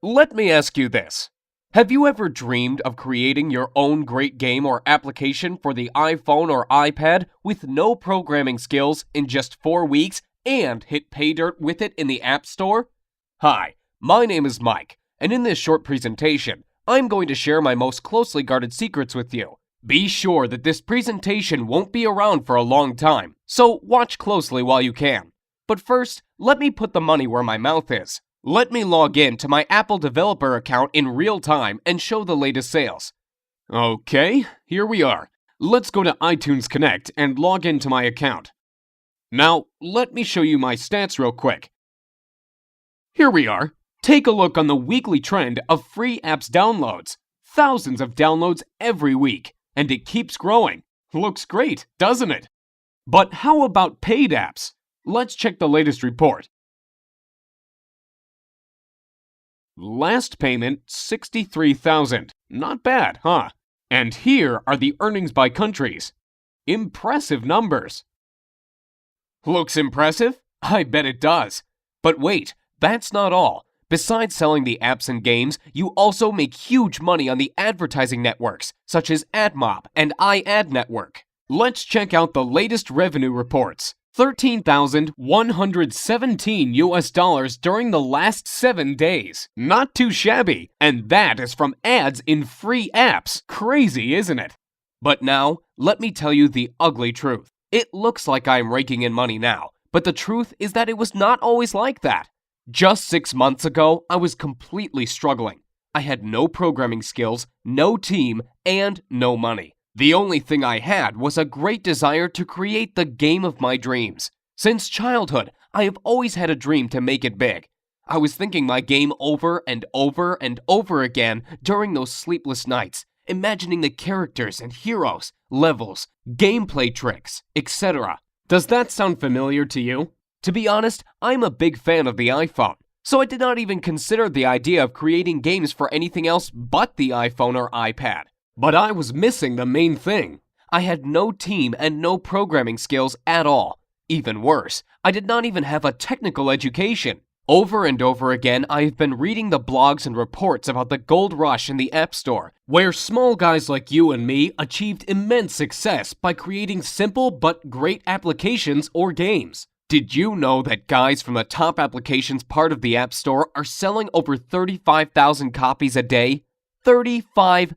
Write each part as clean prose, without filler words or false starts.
Let me ask you this. Have you ever dreamed of creating your own great game or application for the iPhone or iPad with no programming skills in just 4 weeks and hit pay dirt with it in the App Store? Hi, my name is Mike, and in this short presentation, I'm going to share my most closely guarded secrets with you. Be sure that this presentation won't be around for a long time, so watch closely while you can. But first, let me put the money where my mouth is. Let me log in to my Apple developer account in real time and show the latest sales. Okay, here we are. Let's go to iTunes Connect and log into my account. Now, let me show you my stats real quick. Here we are. Take a look on the weekly trend of free apps downloads. Thousands of downloads every week, and it keeps growing. Looks great, doesn't it? But how about paid apps? Let's check the latest report. Last payment, $63,000. Not bad, huh? And here are the earnings by countries. Impressive numbers. Looks impressive? I bet it does. But wait, that's not all. Besides selling the apps and games, you also make huge money on the advertising networks, such as AdMob and iAdNetwork. Let's check out the latest revenue reports. $13,117 during the last 7 days. Not too shabby, and that is from ads in free apps. Crazy, isn't it? But now, let me tell you the ugly truth. It looks like I'm raking in money now, but the truth is that it was not always like that. Just 6 months ago, I was completely struggling. I had no programming skills, no team, and no money. The only thing I had was a great desire to create the game of my dreams. Since childhood, I have always had a dream to make it big. I was thinking my game over and over and over again during those sleepless nights, imagining the characters and heroes, levels, gameplay tricks, etc. Does that sound familiar to you? To be honest, I'm a big fan of the iPhone, so I did not even consider the idea of creating games for anything else but the iPhone or iPad. But I was missing the main thing. I had no team and no programming skills at all. Even worse, I did not even have a technical education. Over and over again, I have been reading the blogs and reports about the gold rush in the App Store, where small guys like you and me achieved immense success by creating simple but great applications or games. Did you know that guys from the top applications part of the App Store are selling over 35,000 copies a day? 35,000!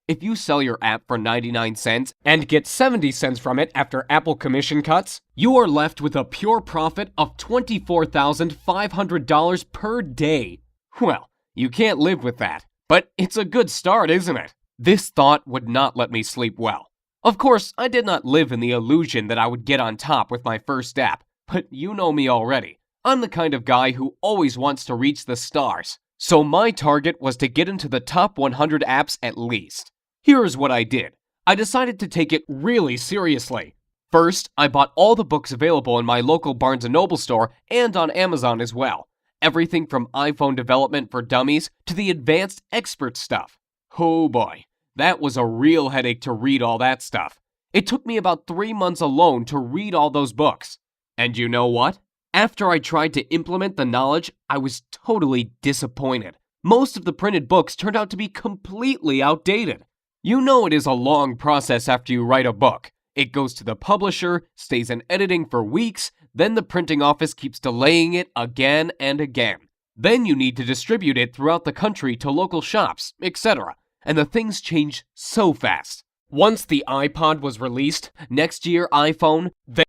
If you sell your app for 99 cents and get 70 cents from it after Apple commission cuts, you are left with a pure profit of $24,500 per day. Well, you can't live with that, but it's a good start, isn't it? This thought would not let me sleep well. Of course, I did not live in the illusion that I would get on top with my first app, but you know me already. I'm the kind of guy who always wants to reach the stars. So my target was to get into the top 100 apps at least. Here's what I did. I decided to take it really seriously. First, I bought all the books available in my local Barnes & Noble store and on Amazon as well. Everything from iPhone development for dummies to the advanced expert stuff. Oh boy, that was a real headache to read all that stuff. It took me about 3 months alone to read all those books. And you know what? After I tried to implement the knowledge, I was totally disappointed. Most of the printed books turned out to be completely outdated. You know it is a long process after you write a book. It goes to the publisher, stays in editing for weeks, then the printing office keeps delaying it again and again. Then you need to distribute it throughout the country to local shops, etc. And the things change so fast. Once the iPod was released, next year iPhone, then